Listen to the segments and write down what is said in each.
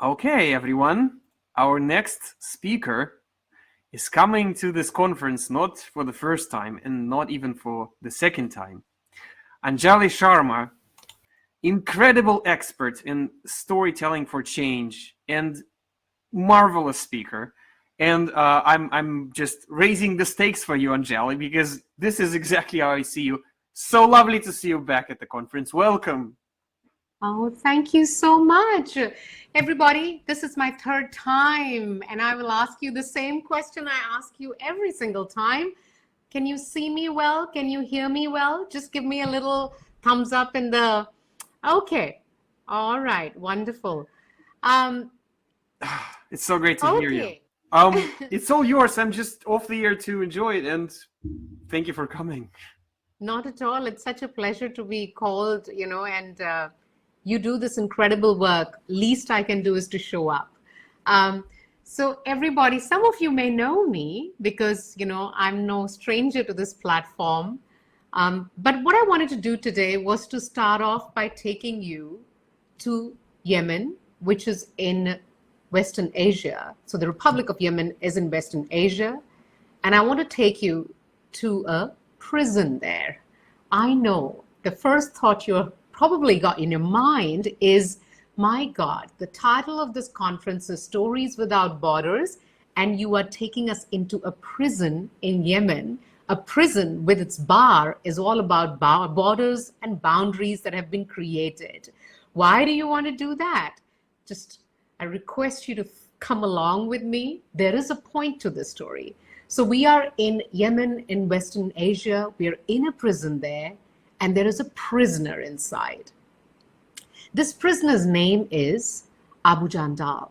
Okay, everyone. Our next speaker is coming to this conference not for the first time and not even for the second time. Anjali Sharma, incredible expert in storytelling for change and marvelous speaker. And I'm just raising the stakes for you, Anjali, because this is exactly how I see you. So lovely to see you back at the conference. Welcome. Oh, thank you so much. Everybody, this is my third time, and I will ask you the same question I ask you every single time. Can you see me well? Can you hear me well? Just give me a little thumbs up in the... Okay. All right. Wonderful. It's so great to hear you. It's all yours. I'm just off the air to enjoy it, and thank you for coming. Not at all. It's such a pleasure to be called, and you do this incredible work. Least I can do is to show up. So everybody, some of you may know me because, I'm no stranger to this platform. But what I wanted to do today was to start off by taking you to Yemen, which is in Western Asia. So the Republic of Yemen is in Western Asia. And I want to take you to a prison there. I know the first thought you probably got in your mind is, my God, the title of this conference is Stories Without Borders, and you are taking us into a prison in Yemen. A prison with its bar is all about borders and boundaries that have been created. Why do you want to do that? I request you to come along with me. There is a point to this story. So we are in Yemen in Western Asia. We are in a prison there, and there is a prisoner inside. This prisoner's name is Abu Jandal.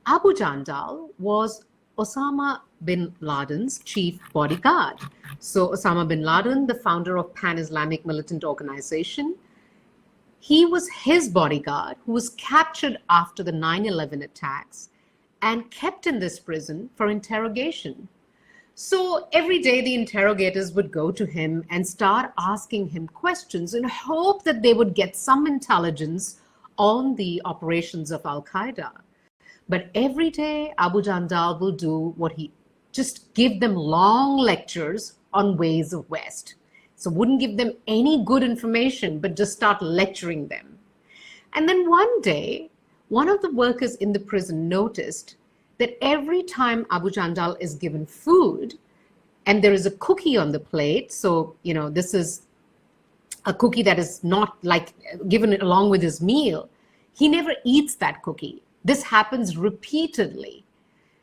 Abu Jandal was Osama bin Laden's chief bodyguard. So Osama bin Laden, the founder of Pan-Islamic Militant Organization, he was his bodyguard who was captured after the 9/11 attacks and kept in this prison for interrogation. So every day the interrogators would go to him and start asking him questions in hope that they would get some intelligence on the operations of Al-Qaeda. But every day Abu Jandal will do what he just give them long lectures on ways of West. So wouldn't give them any good information, but just start lecturing them. And then one day, one of the workers in the prison noticed that every time Abu Jandal is given food, and there is a cookie on the plate, so, this is a cookie that is not like given along with his meal, he never eats that cookie. This happens repeatedly.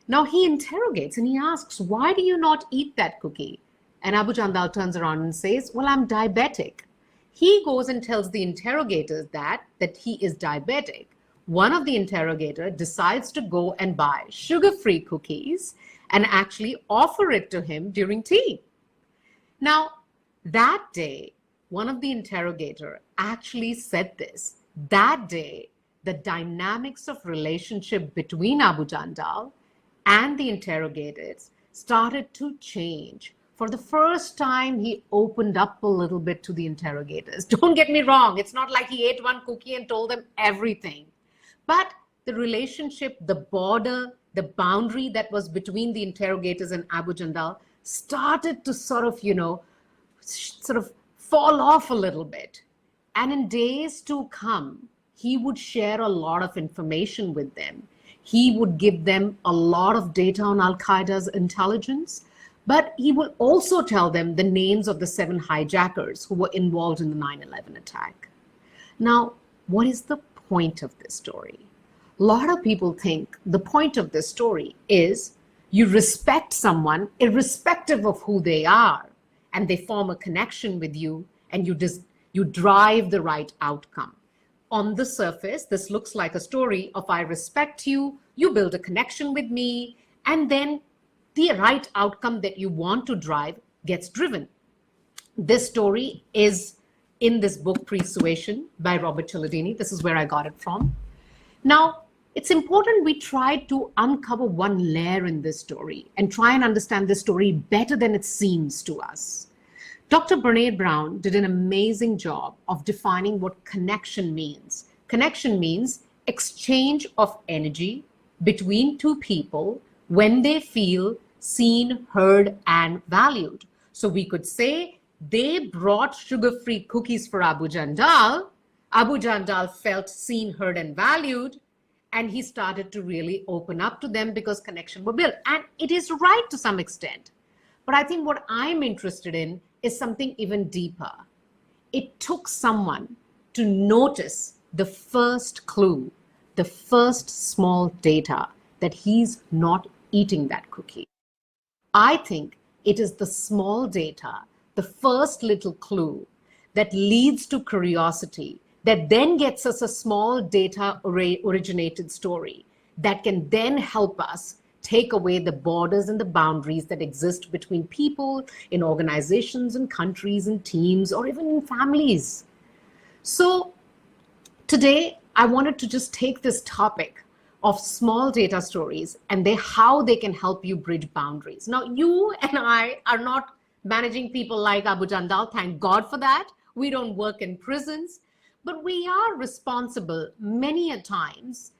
Now he interrogates and he asks, why do you not eat that cookie? And Abu Jandal turns around and says, well, I'm diabetic. He goes and tells the interrogators that he is diabetic. One of the interrogators decides to go and buy sugar-free cookies and actually offer it to him during tea. Now, that day, one of the interrogators actually said this. That day, the dynamics of relationship between Abu Jandal and the interrogators started to change. For the first time, he opened up a little bit to the interrogators. Don't get me wrong. It's not like he ate one cookie and told them everything. But the relationship, the border, the boundary that was between the interrogators and Abu Jandal started to sort of fall off a little bit. And in days to come, he would share a lot of information with them. He would give them a lot of data on Al-Qaeda's intelligence, but he will also tell them the names of the 7 hijackers who were involved in the 9/11 attack. Now, what is the point of this story? A lot of people think the point of this story is you respect someone irrespective of who they are, and they form a connection with you, and you drive the right outcome. On the surface, this looks like a story of I respect you, you build a connection with me, and then the right outcome that you want to drive gets driven. This story is in this book, Persuasion by Robert Cialdini. This is where I got it from. Now, it's important we try to uncover one layer in this story and try and understand this story better than it seems to us. Dr. Brené Brown did an amazing job of defining what connection means. Connection means exchange of energy between two people when they feel seen, heard, and valued. So we could say they brought sugar-free cookies for Abu Jandal. Abu Jandal felt seen, heard, and valued, and he started to really open up to them because connection were built. And it is right to some extent. But I think what I'm interested in is something even deeper. It took someone to notice the first clue, the first small data that he's not eating that cookie. I think it is the small data, the first little clue that leads to curiosity, that then gets us a small data originated story that can then help us take away the borders and the boundaries that exist between people in organizations and countries and teams or even in families. So today, I wanted to just take this topic of small data stories and how they can help you bridge boundaries. Now, you and I are not managing people like Abu Jandal, thank God for that. We don't work in prisons, but we are responsible many a times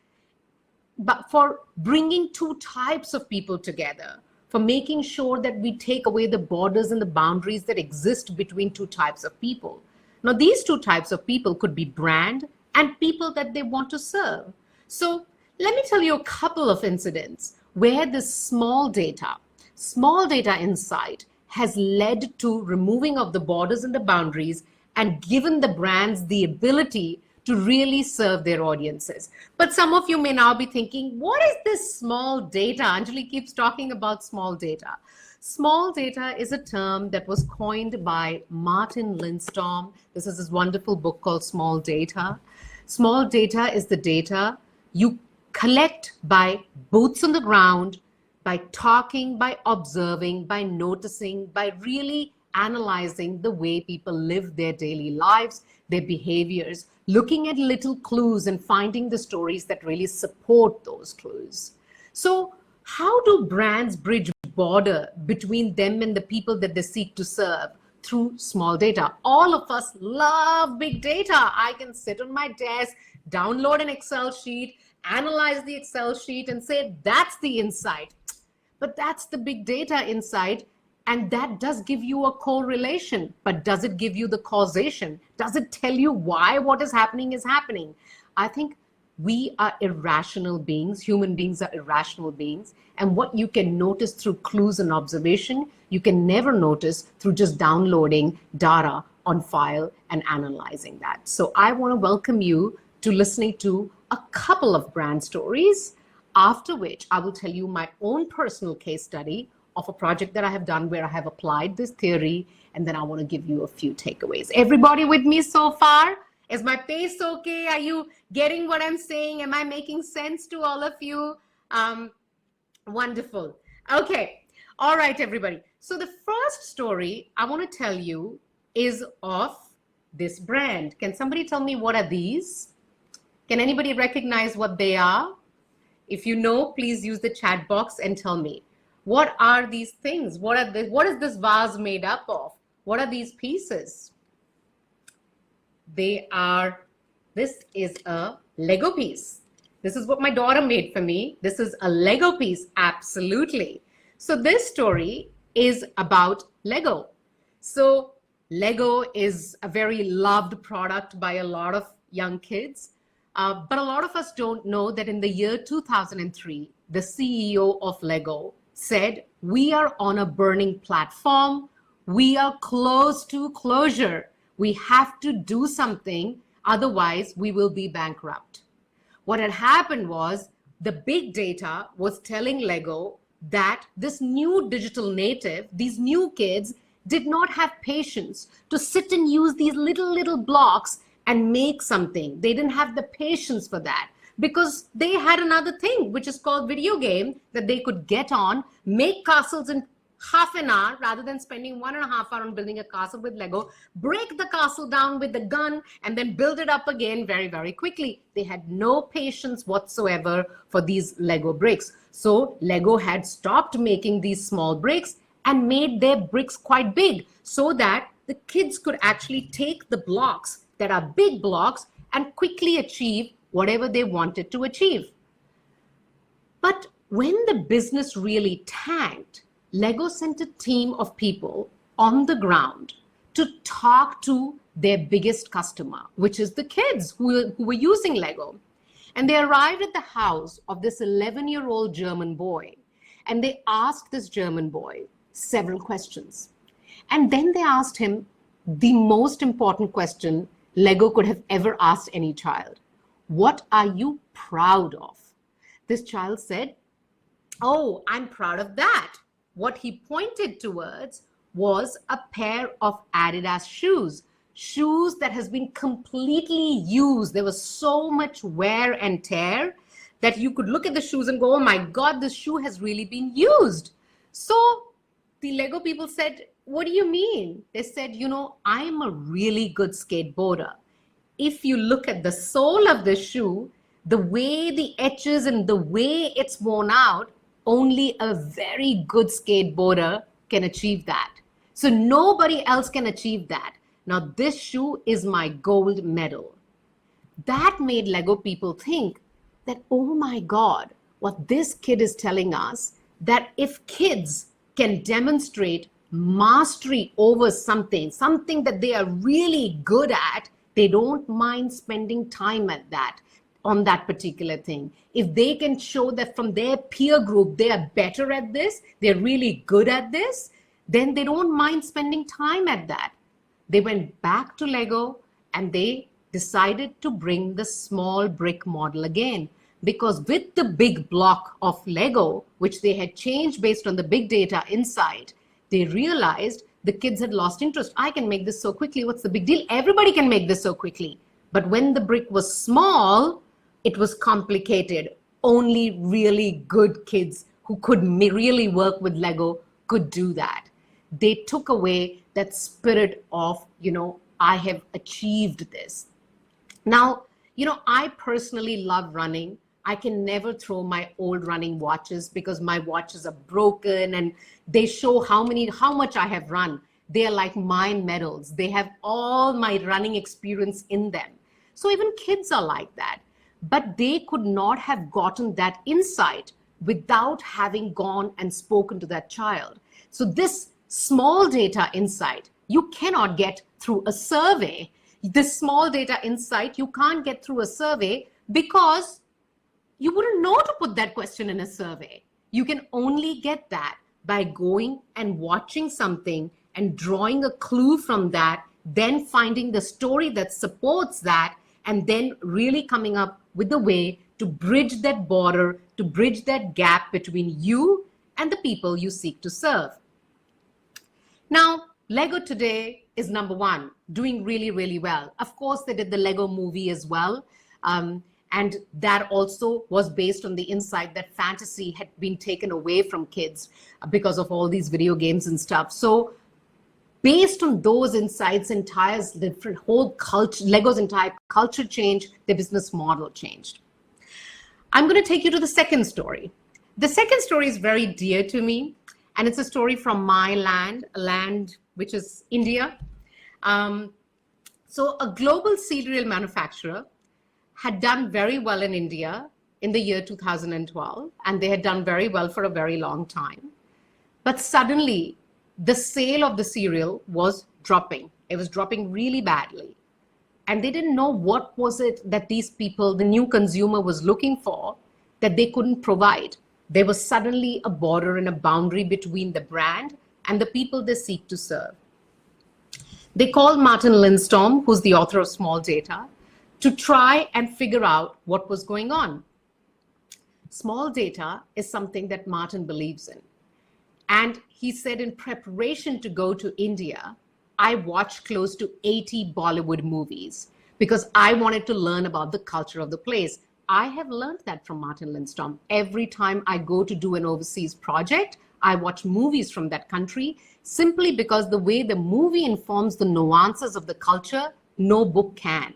but for bringing two types of people together, for making sure that we take away the borders and the boundaries that exist between two types of people. Now, these two types of people could be brand and people that they want to serve. So let me tell you a couple of incidents where this small data insight has led to removing of the borders and the boundaries and given the brands the ability to really serve their audiences. But some of you may now be thinking, what is this small data? Anjali keeps talking about small data. Small data is a term that was coined by Martin Lindstorm. This is his wonderful book called Small Data. Small data is the data you collect by boots on the ground, by talking, by observing, by noticing, by really analyzing the way people live their daily lives, their behaviors, looking at little clues and finding the stories that really support those clues. So how do brands bridge border between them and the people that they seek to serve? Through small data. All of us love big data. I can sit on my desk, download an Excel sheet, analyze the Excel sheet and say, that's the insight. But that's the big data insight. And that does give you a correlation, but does it give you the causation? Does it tell you why what is happening is happening? I think we are irrational beings. Human beings are irrational beings. And what you can notice through clues and observation, you can never notice through just downloading data on file and analyzing that. So I want to welcome you to listening to a couple of brand stories, after which I will tell you my own personal case study of a project that I have done where I have applied this theory, and then I want to give you a few takeaways. Everybody with me so far? Is my pace okay? Are you getting what I'm saying? Am I making sense to all of you? Wonderful. Okay. All right, everybody. So the first story I want to tell you is of this brand. Can somebody tell me what are these? Can anybody recognize what they are? If you know, please use the chat box and tell me. What are these things? What is this vase made up of? What are these pieces? This is a Lego piece. This is what my daughter made for me. This is a Lego piece, absolutely. So this story is about Lego. So Lego is a very loved product by a lot of young kids. But a lot of us don't know that in the year 2003, the CEO of Lego said, we are on a burning platform. We are close to closure. We have to do something, otherwise we will be bankrupt. What had happened was the big data was telling Lego that this new digital native, these new kids, did not have patience to sit and use these little blocks and make something. They didn't have the patience for that, because they had another thing, which is called video game, that they could get on, make castles in half an hour rather than spending 1.5 hours on building a castle with Lego, break the castle down with the gun and then build it up again very, very quickly. They had no patience whatsoever for these Lego bricks. So Lego had stopped making these small bricks and made their bricks quite big so that the kids could actually take the blocks that are big blocks and quickly achieve whatever they wanted to achieve. But when the business really tanked, Lego sent a team of people on the ground to talk to their biggest customer, which is the kids who were using Lego. And they arrived at the house of this 11-year-old German boy, and they asked this German boy several questions. And then they asked him the most important question Lego could have ever asked any child. What are you proud of? This child said, oh, I'm proud of that. What he pointed towards was a pair of Adidas shoes. Shoes that has been completely used. There was so much wear and tear that you could look at the shoes and go, oh my God, this shoe has really been used. So the Lego people said, what do you mean? They said, I'm a really good skateboarder. If you look at the sole of the shoe, the way the edges and the way it's worn out, only a very good skateboarder can achieve that. So nobody else can achieve that. Now this shoe is my gold medal. That made Lego people think that, oh my God, what this kid is telling us, that if kids can demonstrate mastery over something that they are really good at, they don't mind spending time at that, on that particular thing. If they can show that from their peer group, they are better at this, they're really good at this, then they don't mind spending time at that. They went back to Lego and they decided to bring the small brick model again. Because with the big block of Lego, which they had changed based on the big data inside, they realized the kids had lost interest. I can make this so quickly. What's the big deal? Everybody can make this so quickly. But when the brick was small, it was complicated. Only really good kids who could really work with Lego could do that. They took away that spirit of, I have achieved this. Now, I personally love running. I can never throw my old running watches because my watches are broken and they show how much I have run. They are like mine medals. They have all my running experience in them. So even kids are like that. But they could not have gotten that insight without having gone and spoken to that child. So this small data insight, you cannot get through a survey. This small data insight, you can't get through a survey because you wouldn't know to put that question in a survey. You can only get that by going and watching something and drawing a clue from that, then finding the story that supports that, and then really coming up with a way to bridge that border, to bridge that gap between you and the people you seek to serve. Now, Lego today is number one, doing really, really well. Of course, they did the Lego movie as well. And that also was based on the insight that fantasy had been taken away from kids because of all these video games and stuff. So based on those insights, Lego's entire culture changed, their business model changed. I'm going to take you to the second story. The second story is very dear to me, and it's a story from my land, a land which is India. So a global cereal manufacturer had done very well in India in the year 2012, and they had done very well for a very long time. But suddenly, the sale of the cereal was dropping. It was dropping really badly. And they didn't know what was it that these people, the new consumer, was looking for that they couldn't provide. There was suddenly a border and a boundary between the brand and the people they seek to serve. They called Martin Lindstorm, who's the author of Small Data, to try and figure out what was going on. Small data is something that Martin believes in. And he said, in preparation to go to India, I watched close to 80 Bollywood movies because I wanted to learn about the culture of the place. I have learned that from Martin Lindstorm. Every time I go to do an overseas project, I watch movies from that country simply because the way the movie informs the nuances of the culture, no book can.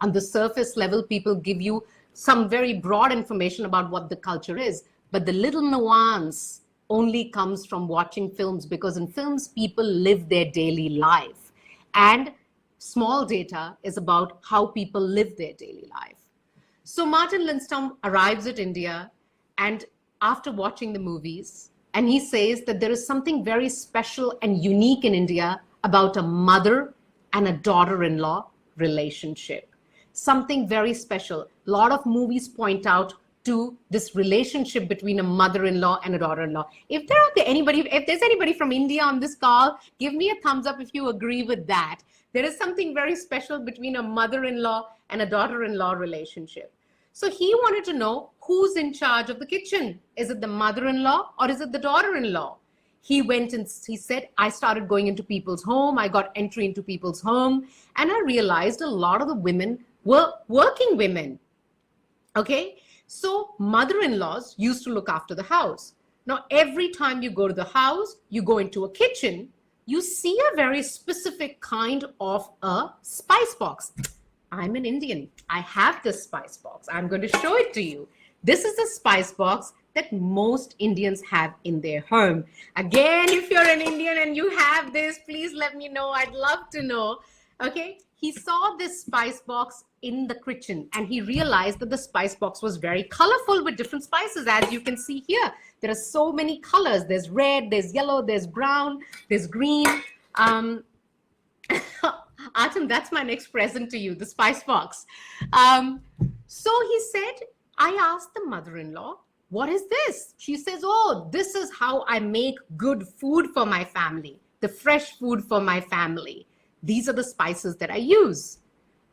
On the surface level, people give you some very broad information about what the culture is, but the little nuance only comes from watching films, because in films, people live their daily life. And small data is about how people live their daily life. So Martin Lindstrom arrives at India, and after watching the movies, and he says that there is something very special and unique in India about a mother and a daughter-in-law relationship. Something very special. A lot of movies point out to this relationship between a mother-in-law and a daughter-in-law. If there's anybody from India on this call, give me a thumbs up if you agree with that. There is something very special between a mother-in-law and a daughter-in-law relationship. So he wanted to know who's in charge of the kitchen. Is it the mother-in-law or is it the daughter-in-law? He went and he said, I started going into people's home. I got entry into people's home. And I realized a lot of the women were working women. Okay. So mother-in-laws used to look after the house. Now, every time you go to the house, you go into a kitchen, you see a very specific kind of a spice box. I'm an Indian. I have this spice box. I'm going to show it to you. This is the spice box that most Indians have in their home. Again, if you're an Indian and you have this, please let me know. I'd love to know. Okay. He saw this spice box in the kitchen and he realized that the spice box was very colorful with different spices. As you can see here, there are so many colors. There's red, there's yellow, there's brown, there's green. Atom, that's my next present to you, the spice box. So he said, I asked the mother-in-law, what is this? She says, oh, this is how I make good food for my family, the fresh food for my family. These are the spices that I use.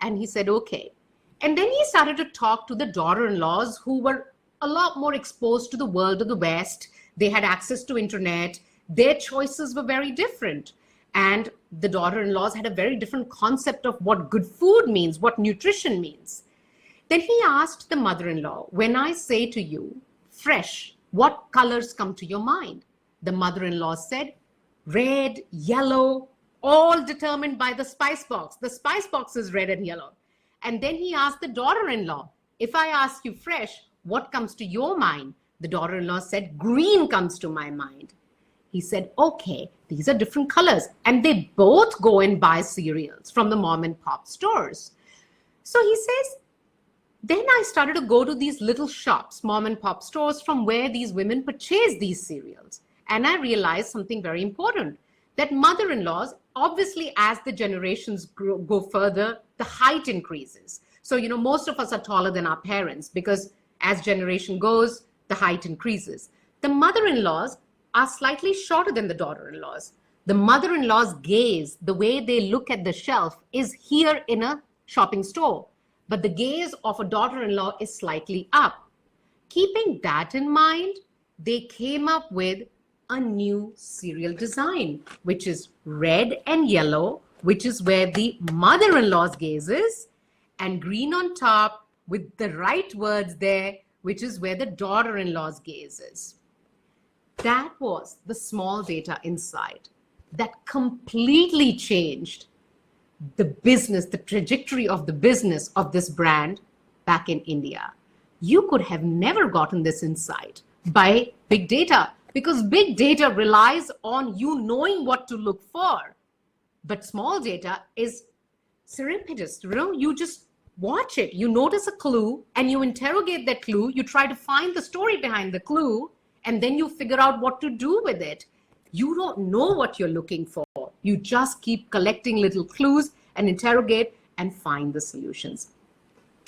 And he said, okay. And then he started to talk to the daughter-in-laws who were a lot more exposed to the world of the West. They had access to internet. Their choices were very different. And the daughter-in-laws had a very different concept of what good food means, what nutrition means. Then he asked the mother-in-law, when I say to you, fresh, what colors come to your mind? The mother-in-law said, red, yellow, all determined by the spice box. The spice box is red and yellow. And then he asked the daughter-in-law, if I ask you fresh, what comes to your mind? The daughter-in-law said, green comes to my mind. He said, okay, these are different colors. And they both go and buy cereals from the mom and pop stores. So he says, then I started to go to these little shops, mom and pop stores, from where these women purchase these cereals. And I realized something very important, that mother-in-laws, obviously, as the generations go further, the height increases. So, most of us are taller than our parents because as generation goes, the height increases. The mother-in-laws are slightly shorter than the daughter-in-laws. The mother-in-law's gaze, the way they look at the shelf, is here in a shopping store. But the gaze of a daughter-in-law is slightly up. Keeping that in mind, they came up with a new cereal design, which is red and yellow, which is where the mother-in-law's gaze is, and green on top with the right words there, which is where the daughter-in-law's gaze is. That was the small data insight that completely changed the business, the trajectory of the business of this brand back in India. You could have never gotten this insight by big data, because big data relies on you knowing what to look for. But small data is serendipitous. You just watch it. You notice a clue and you interrogate that clue. You try to find the story behind the clue, and then you figure out what to do with it. You don't know what you're looking for. You just keep collecting little clues and interrogate and find the solutions.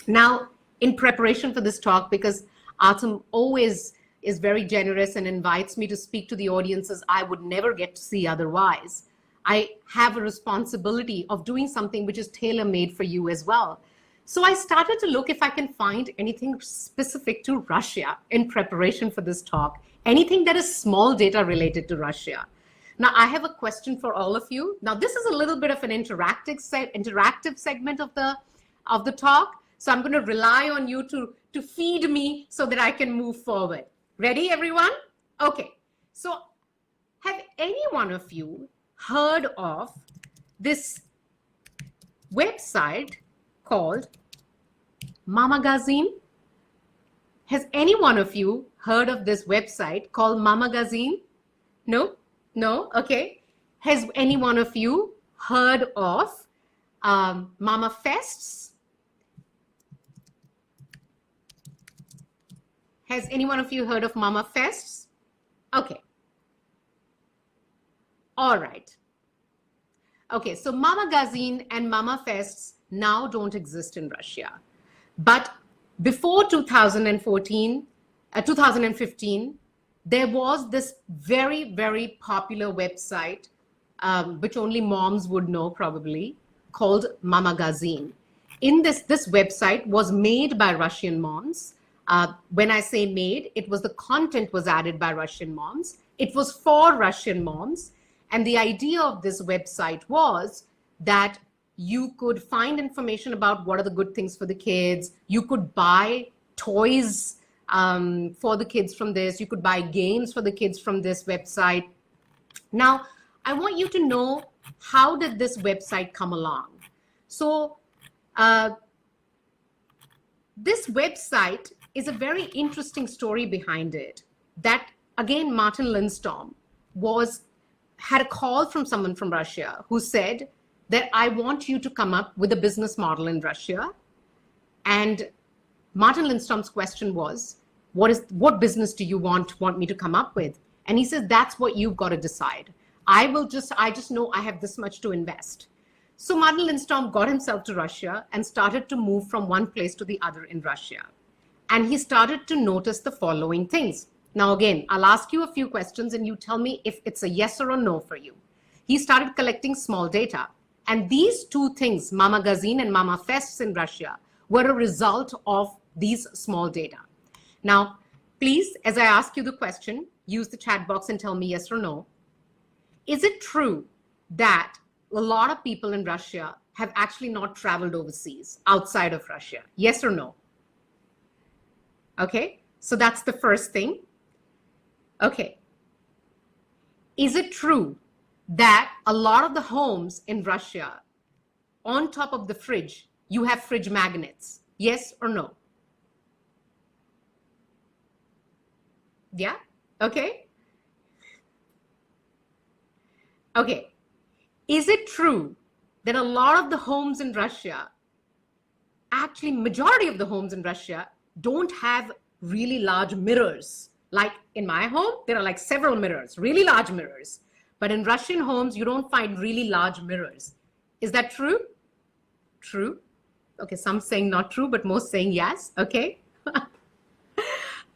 Now, in preparation for this talk, because Atom always is very generous and invites me to speak to the audiences I would never get to see otherwise, I have a responsibility of doing something which is tailor-made for you as well. So I started to look if I can find anything specific to Russia in preparation for this talk, anything that is small data related to Russia. Now, I have a question for all of you. Now, this is a little bit of an interactive segment of the talk. So I'm going to rely on you to feed me so that I can move forward. Ready, everyone? Okay. So have any one of you heard of this website called Mamagazine? Has any one of you heard of this website called Mamagazine? No? No? Okay. Has any one of you heard of Mama Fests? Has any one of you heard of Mama Fests? Okay. All right. Okay, so Mama Gazine and Mama Fests now don't exist in Russia. But before 2015, there was this very, very popular website, which only moms would know probably, called Mama Gazine. In this website was made by Russian moms. When I say made, it was the content was added by Russian moms. It was for Russian moms. And the idea of this website was that you could find information about what are the good things for the kids. You could buy toys for the kids from this. You could buy games for the kids from this website. Now, I want you to know, how did this website come along? So this website is a very interesting story behind it. That, again, Martin Lindstrom had a call from someone from Russia who said that I want you to come up with a business model in Russia. And Martin Lindstrom's question was, what business do you want me to come up with? And he says, that's what you've got to decide. I just know I have this much to invest. So Martin Lindstrom got himself to Russia and started to move from one place to the other in Russia. And he started to notice the following things. Now, again, I'll ask you a few questions and you tell me if it's a yes or a no for you. He started collecting small data. And these two things, Mama Gazine and Mama Fests in Russia, were a result of these small data. Now, please, as I ask you the question, use the chat box and tell me yes or no. Is it true that a lot of people in Russia have actually not traveled overseas, outside of Russia? Yes or no? Okay, so that's the first thing. Okay. Is it true that a lot of the homes in Russia, on top of the fridge, you have fridge magnets? Yes or no? Yeah? Okay. Okay. Is it true that a lot of the homes in Russia, actually majority of the homes in Russia, don't have really large mirrors? Like in my home, there are like several mirrors, really large mirrors. But in Russian homes, you don't find really large mirrors. Is that true? True. Okay, some saying not true, but most saying yes. Okay.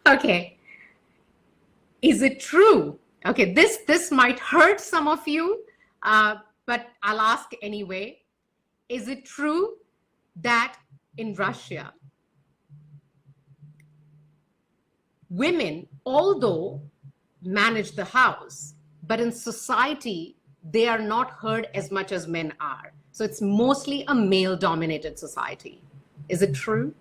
Okay. Is it true? Okay, this might hurt some of you, but I'll ask anyway. Is it true that in Russia, women, although manage the house, but in society, they are not heard as much as men are. So it's mostly a male-dominated society. Is it true?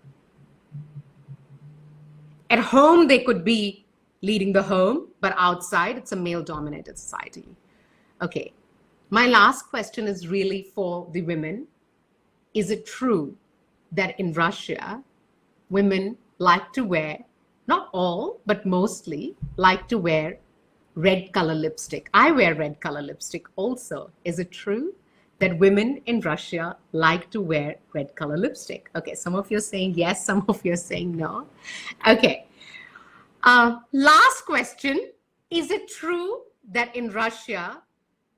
At home, they could be leading the home, but outside, it's a male-dominated society. Okay, my last question is really for the women. Is it true that in Russia, women like to wear, not all, but mostly, like to wear red color lipstick? I wear red color lipstick also. Is it true that women in Russia like to wear red color lipstick? Okay, some of you are saying yes, some of you are saying no. Okay. Last question. Is it true that in Russia,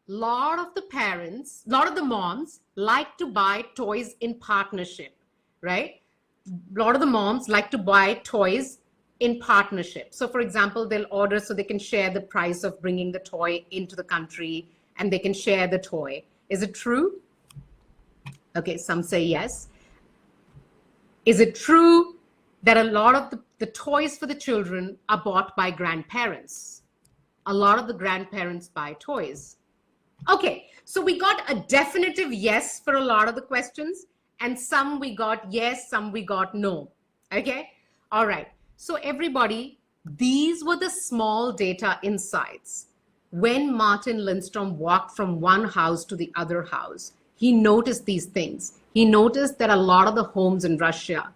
a lot of the moms like to buy toys in partnership, right? A lot of the moms like to buy toys in partnership. So for example, they'll order so they can share the price of bringing the toy into the country and they can share the toy. Is it true? Okay, some say yes. Is it true that a lot of the toys for the children are bought by grandparents? A lot of the grandparents buy toys. Okay, so we got a definitive yes for a lot of the questions, and some we got yes, some we got no. Okay, all right. So everybody, these were the small data insights. When Martin Lindstrom walked from one house to the other house, he noticed these things. He noticed that a lot of the homes in Russia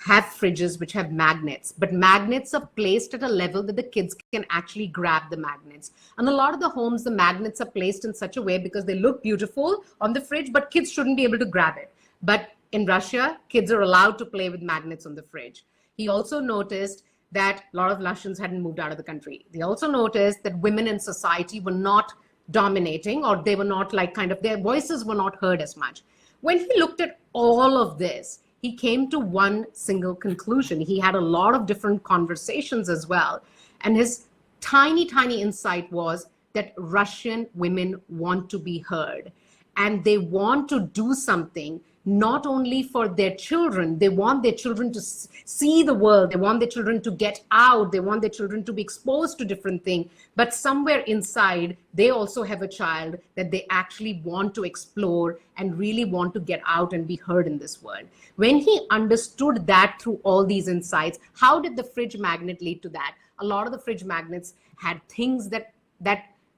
have fridges which have magnets, but magnets are placed at a level that the kids can actually grab the magnets. And a lot of the homes, the magnets are placed in such a way because they look beautiful on the fridge, but kids shouldn't be able to grab it. But in Russia, kids are allowed to play with magnets on the fridge. He also noticed that a lot of Russians hadn't moved out of the country. They also noticed that women in society were not dominating, or they were not like kind of, their voices were not heard as much. When he looked at all of this, he came to one single conclusion. He had a lot of different conversations as well. And his tiny insight was that Russian women want to be heard, and they want to do something not only for their children. They want their children to see the world. They want their children to get out. They want their children to be exposed to different things. But somewhere inside, they also have a child that they actually want to explore and really want to get out and be heard in this world. When he understood that through all these insights, how did the fridge magnet lead to that? A lot of the fridge magnets had things that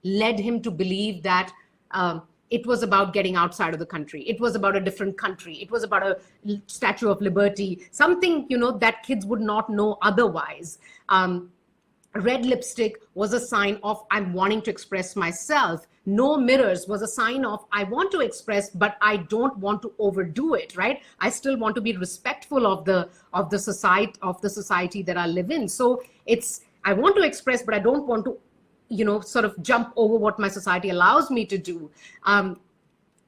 led him to believe that it was about getting outside of the country. It was about a different country. It was about a Statue of Liberty, something, that kids would not know otherwise. Red lipstick was a sign of I'm wanting to express myself. No mirrors was a sign of I want to express, but I don't want to overdo it, right? I still want to be respectful of the society that I live in. So it's, I want to express, but I don't want to sort of jump over what my society allows me to do.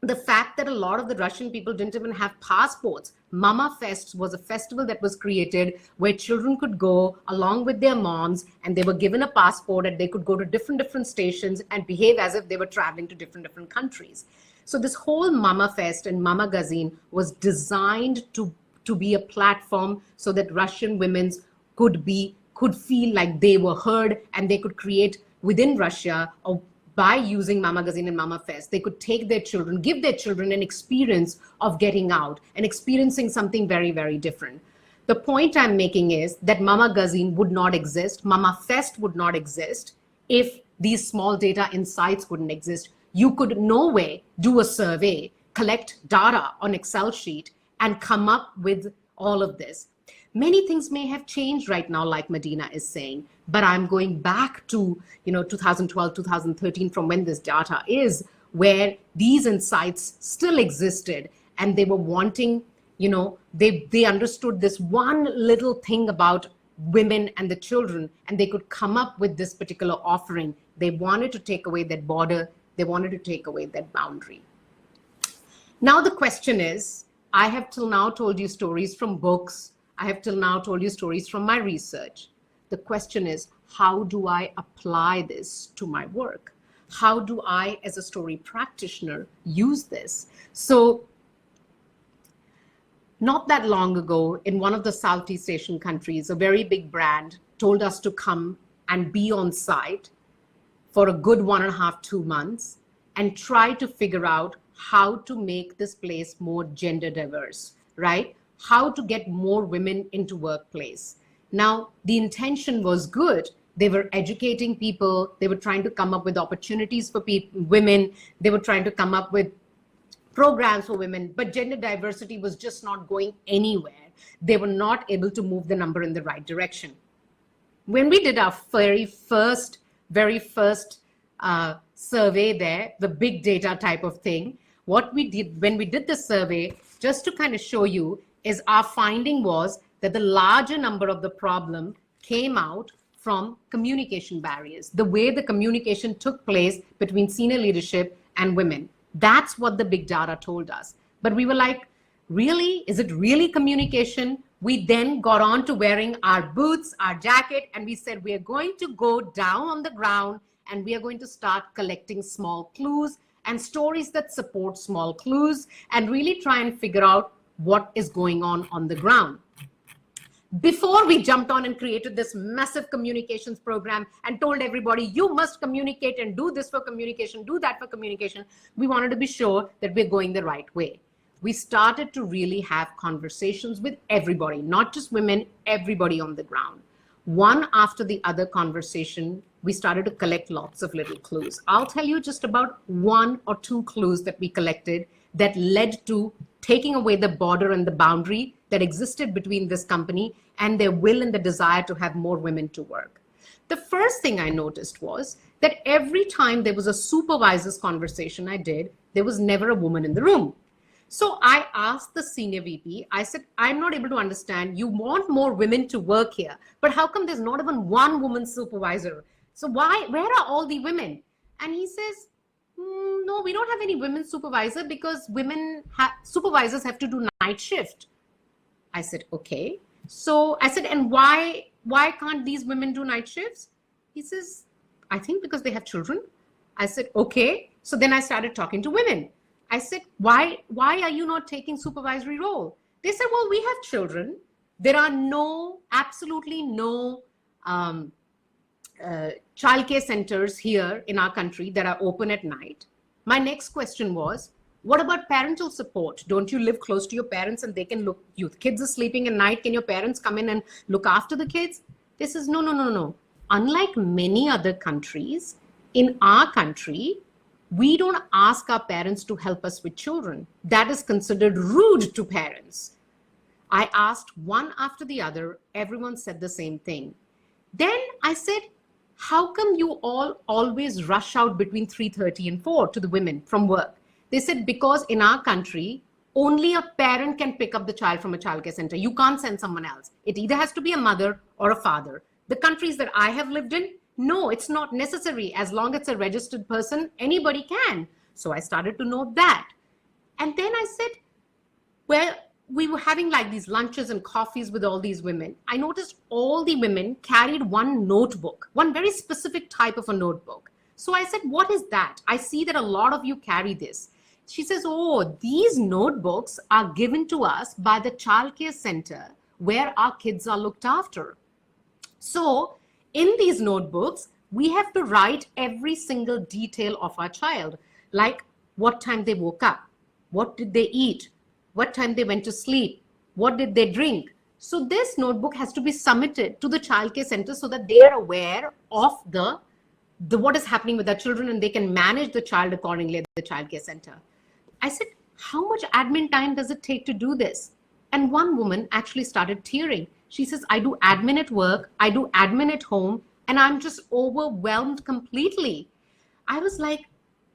The fact that a lot of the Russian people didn't even have passports. Mama Fest was a festival that was created where children could go along with their moms, and they were given a passport, and they could go to different stations and behave as if they were traveling to different countries. So this whole Mama Fest and Mama Gazine was designed to be a platform so that Russian women could feel like they were heard, and they could create within Russia, or by using Mama Gazine and Mama Fest, they could take their children, give their children an experience of getting out and experiencing something very, very different. The point I'm making is that Mama Gazine would not exist, Mama Fest would not exist if these small data insights wouldn't exist. You could no way do a survey, collect data on Excel sheet, and come up with all of this. Many things may have changed right now, like Medina is saying, but I'm going back to 2012, 2013, from when this data is, where these insights still existed, and they were wanting, they understood this one little thing about women and the children, and they could come up with this particular offering. They wanted to take away that border. They wanted to take away that boundary. Now the question is, I have till now told you stories from books. I have till now told you stories from my research. The question is, how do I apply this to my work? How do I, as a story practitioner, use this? So not that long ago, in one of the Southeast Asian countries, a very big brand told us to come and be on site for a good 1.5 to 2 months and try to figure out how to make this place more gender diverse, right? How to get more women into workplace. Now, the intention was good. They were educating people. They were trying to come up with opportunities for women. They were trying to come up with programs for women, but gender diversity was just not going anywhere. They were not able to move the number in the right direction. When we did our very first survey there, the big data type of thing, what we did when we did the survey, just to kind of show you, is our finding was that the larger number of the problem came out from communication barriers, the way the communication took place between senior leadership and women. That's what the big data told us. But we were like, really? Is it really communication? We then got on to wearing our boots, our jacket, and we said, we are going to go down on the ground and we are going to start collecting small clues and stories that support small clues and really try and figure out what is going on the ground. Before we jumped on and created this massive communications program and told everybody, you must communicate and do this for communication, do that for communication, we wanted to be sure that we're going the right way. We started to really have conversations with everybody, not just women, everybody on the ground. One after the other conversation, we started to collect lots of little clues. I'll tell you just about 1 or 2 clues that we collected that led to taking away the border and the boundary that existed between this company and their will and the desire to have more women to work. The first thing I noticed was that every time there was a supervisor's conversation I did, there was never a woman in the room. So I asked the senior VP, I said, I'm not able to understand. You want more women to work here, but how come there's not even one woman supervisor? So where are all the women? And he says, no, we don't have any women supervisor because supervisors have to do night shift. I said, okay. So I said, and why can't these women do night shifts? He says, I think because they have children. I said, okay. So then I started talking to women. I said, why are you not taking supervisory role? They said, well, we have children. There are absolutely no childcare centers here in our country that are open at night. My next question was, what about parental support? Don't you live close to your parents and they can look, your kids are sleeping at night. Can your parents come in and look after the kids? This is no. Unlike many other countries, in our country, we don't ask our parents to help us with children. That is considered rude to parents. I asked one after the other. Everyone said the same thing. Then I said, how come you all always rush out between 3:30 and 4 to the women from work? They said, because in our country, only a parent can pick up the child from a childcare center. You can't send someone else. It either has to be a mother or a father. The countries that I have lived in, no, it's not necessary. As long as it's a registered person, anybody can. So I started to know that. And then I said, well, we were having like these lunches and coffees with all these women. I noticed all the women carried one notebook, one very specific type of a notebook. So I said, what is that? I see that a lot of you carry this. She says, oh, these notebooks are given to us by the childcare center where our kids are looked after. So in these notebooks, we have to write every single detail of our child, like what time they woke up, what did they eat, what time they went to sleep, what did they drink. So this notebook has to be submitted to the childcare center so that they are aware of the what is happening with their children and they can manage the child accordingly at the childcare center. I said, how much admin time does it take to do this? And one woman actually started tearing. She says, I do admin at work, I do admin at home, and I'm just overwhelmed completely. I was like,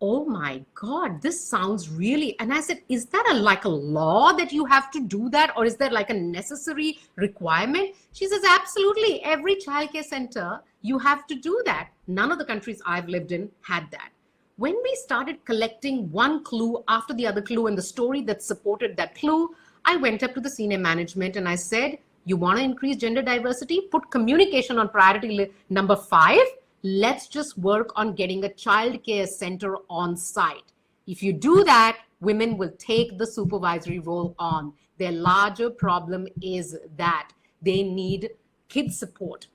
oh my God, this sounds really, and I said, is that like a law that you have to do that? Or is there like a necessary requirement? She says, absolutely. Every childcare center, you have to do that. None of the countries I've lived in had that. When we started collecting one clue after the other clue and the story that supported that clue, I went up to the senior management and I said, you want to increase gender diversity? Put communication on priority number 5. Let's just work on getting a child care center on site. If you do that, women will take the supervisory role on. Their larger problem is that they need kid support.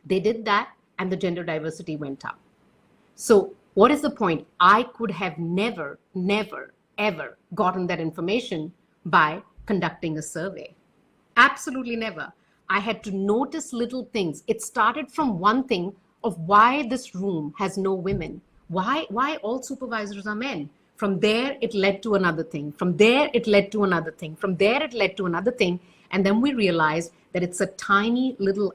They did that and the gender diversity went up. So what is the point? I could have never, ever gotten that information by conducting a survey. Absolutely never. I had to notice little things. It started from one thing of why this room has no women. Why all supervisors are men? From there, it led to another thing. From there, it led to another thing. From there, it led to another thing. And then we realized that it's a tiny little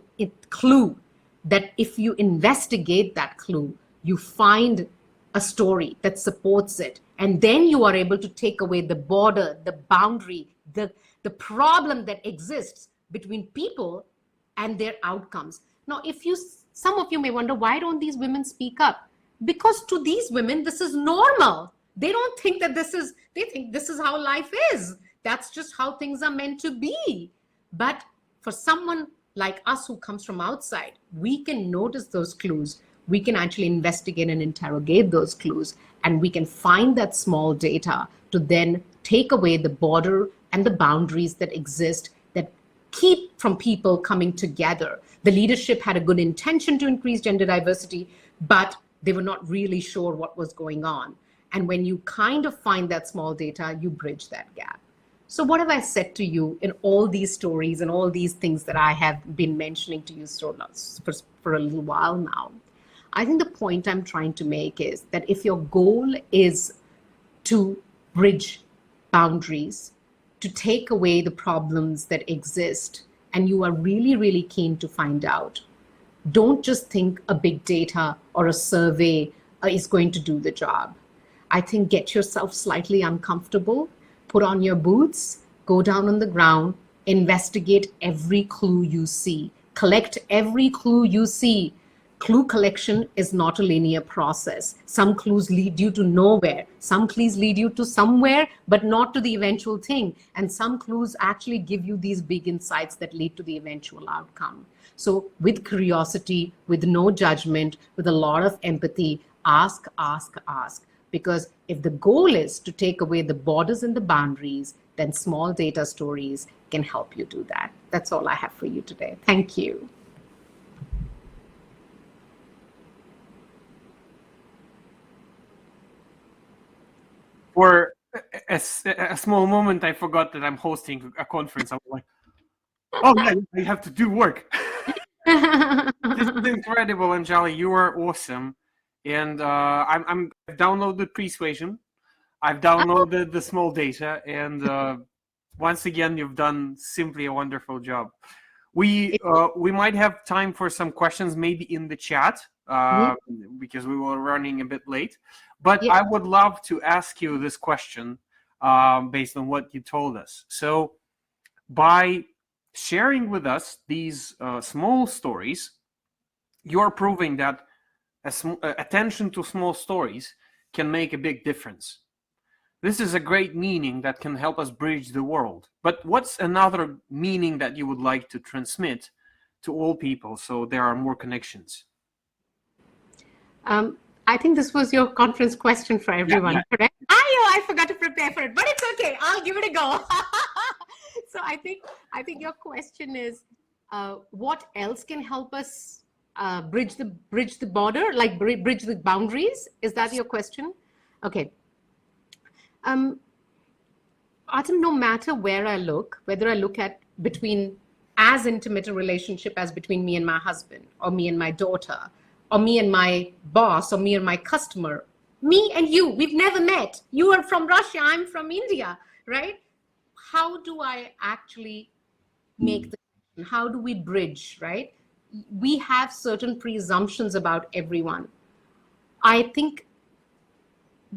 clue that if you investigate that clue, you find a story that supports it. And then you are able to take away the border, the boundary, the problem that exists between people and their outcomes. Now, some of you may wonder, why don't these women speak up? Because to these women, this is normal. They don't think that they think this is how life is. That's just how things are meant to be. But for someone like us who comes from outside, we can notice those clues. We can actually investigate and interrogate those clues, and we can find that small data to then take away the border and the boundaries that exist that keep from people coming together. The leadership had a good intention to increase gender diversity, but they were not really sure what was going on. And when you kind of find that small data, you bridge that gap. So what have I said to you in all these stories and all these things that I have been mentioning to you for a little while now? I think the point I'm trying to make is that if your goal is to bridge boundaries, to take away the problems that exist, and you are really, really keen to find out, don't just think a big data or a survey is going to do the job. I think get yourself slightly uncomfortable, Put on your boots, go down on the ground, investigate every clue you see, collect every clue you see. Clue collection is not a linear process. Some clues lead you to nowhere. Some clues lead you to somewhere, but not to the eventual thing. And some clues actually give you these big insights that lead to the eventual outcome. So with curiosity, with no judgment, with a lot of empathy, ask, ask, ask. Because if the goal is to take away the borders and the boundaries, then small data stories can help you do that. That's all I have for you today. Thank you. For a small moment, I forgot that I'm hosting a conference. I was like, oh yeah, I have to do work. This is incredible, Anjali. You are awesome. And I've downloaded Persuasion. I've downloaded the small data. And once again, you've done simply a wonderful job. We might have time for some questions, maybe in the chat, because we were running a bit late. But I would love to ask you this question based on what you told us. So by sharing with us these small stories, you're proving that attention to small stories can make a big difference. This is a great meaning that can help us bridge the world. But what's another meaning that you would like to transmit to all people so there are more connections? I think this was your conference question for everyone, correct? I forgot to prepare for it, but it's okay. I'll give it a go. So I think your question is, what else can help us bridge the border, like bridge the boundaries? Is that your question? Okay. Autumn, no matter where I look, whether I look at between as intimate a relationship as between me and my husband, or me and my daughter, or me and my boss, or me and my customer, me and you, we've never met. You are from Russia, I'm from India, right? How do I actually make the connection? How do we bridge, right? We have certain presumptions about everyone. I think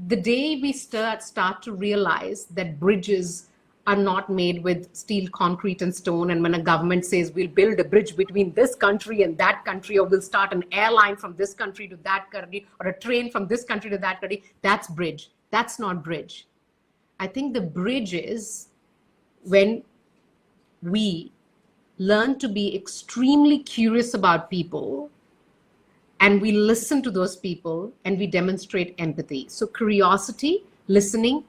the day we start to realize that bridges are not made with steel, concrete, and stone, and when a government says we'll build a bridge between this country and that country, or we'll start an airline from this country to that country, or a train from this country to that country, that's bridge. That's not bridge. I think the bridge is when we learn to be extremely curious about people, and we listen to those people, and we demonstrate empathy. So curiosity, listening,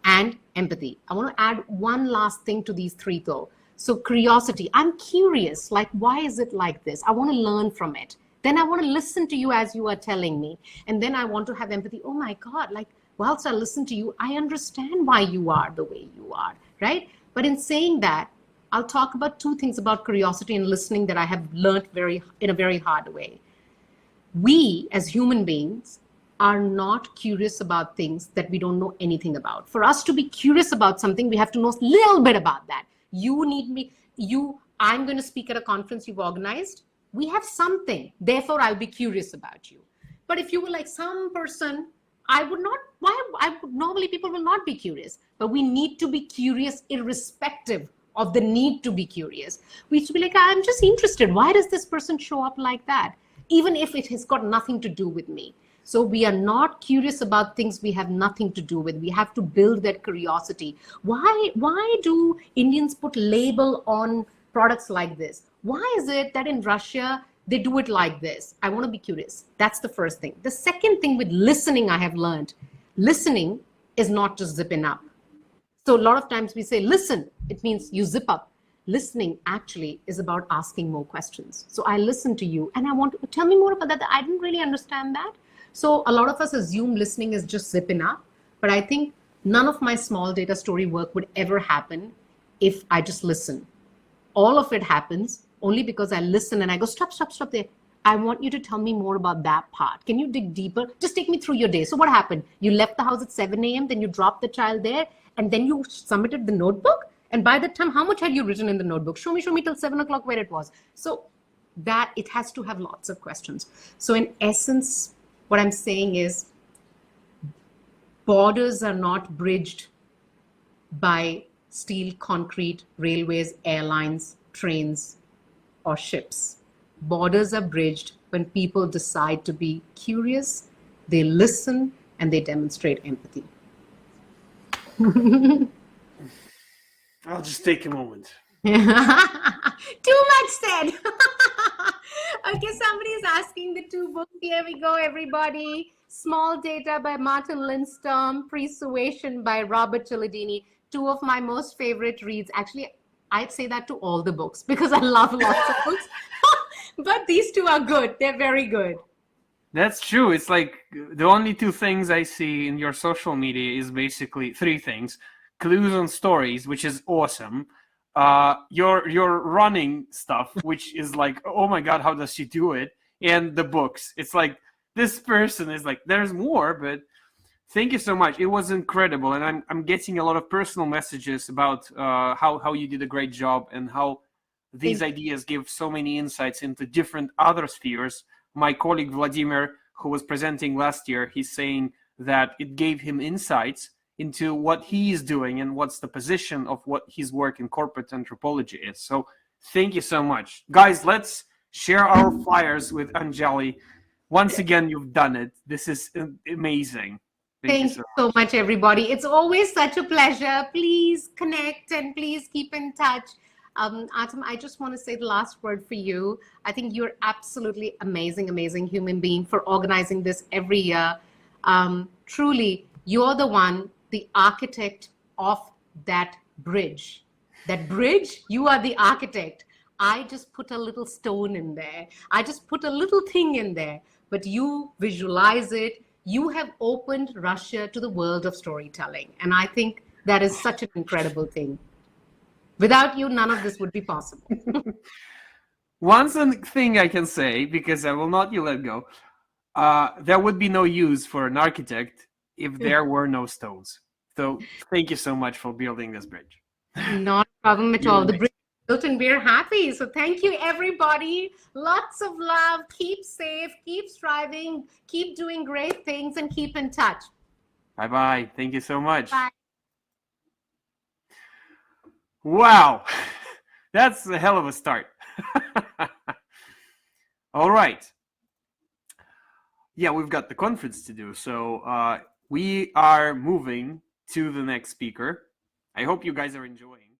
and empathy. I want to add one last thing to these three though. So curiosity, I'm curious, like, why is it like this? I want to learn from it. Then I want to listen to you as you are telling me. And then I want to have empathy. Oh my God, like, whilst I listen to you, I understand why you are the way you are, right? But in saying that, I'll talk about two things about curiosity and listening that I have learned in a very hard way. We as human beings are not curious about things that we don't know anything about. For us to be curious about something, we have to know a little bit about that. You need me, I'm going to speak at a conference you've organized. We have something, therefore I'll be curious about you. But if you were like some person, normally people will not be curious, but we need to be curious irrespective of the need to be curious. We should be like, I'm just interested. Why does this person show up like that? Even if it has got nothing to do with me. So we are not curious about things we have nothing to do with. We have to build that curiosity. Why do Indians put label on products like this? Why is it that in Russia, they do it like this? I want to be curious. That's the first thing. The second thing with listening, I have learned, listening is not just zipping up. So a lot of times we say, listen, it means you zip up. Listening actually is about asking more questions. So I listen to you and I want to tell me more about that. I didn't really understand that. So a lot of us assume listening is just zipping up, but I think none of my small data story work would ever happen if I just listen. All of it happens only because I listen and I go, stop there. I want you to tell me more about that part. Can you dig deeper? Just take me through your day. So what happened? You left the house at 7 a.m., then you dropped the child there, and then you submitted the notebook. And by that time, how much had you written in the notebook? Show me till 7 o'clock where it was. So that it has to have lots of questions. So in essence, what I'm saying is borders are not bridged by steel, concrete, railways, airlines, trains, or ships. Borders are bridged when people decide to be curious, they listen, and they demonstrate empathy. I'll just take a moment. Too much said. Okay, somebody is asking the two books. Here we go, everybody. Small Data by Martin Lindstrom, Persuasion by Robert Cialdini. Two of my most favorite reads. Actually, I'd say that to all the books because I love lots of books. But these two are good. They're very good. That's true. It's like the only two things I see in your social media is basically three things: clues and stories, which is awesome. Your running stuff, which is like, oh my god, how does she do it? And the books. It's like this person is like, there's more, but thank you so much. It was incredible, and I'm getting a lot of personal messages about how you did a great job and how these ideas give so many insights into different other spheres. My colleague Vladimir, who was presenting last year, he's saying that it gave him insights into what he is doing and what's the position of what his work in corporate anthropology is. So thank you so much. Guys, let's share our flyers with Anjali. Once again, you've done it. This is amazing. Thank you so much, everybody. It's always such a pleasure. Please connect and please keep in touch. Atom, I just want to say the last word for you. I think you're absolutely amazing human being for organizing this every year. Truly, you're the one, the architect of that bridge. That bridge, you are the architect. I just put a little stone in there. I just put a little thing in there, but you visualize it. You have opened Russia to the world of storytelling. And I think that is such an incredible thing. Without you, none of this would be possible. One thing I can say, because I will not let go, there would be no use for an architect if there were no stones. So thank you so much for building this bridge. Not a problem at all. The bridge is built and we're happy. So thank you, everybody. Lots of love. Keep safe. Keep striving. Keep doing great things and keep in touch. Bye-bye. Thank you so much. Bye. Wow. That's a hell of a start. All right. Yeah, we've got the conference to do. So we are moving to the next speaker. I hope you guys are enjoying.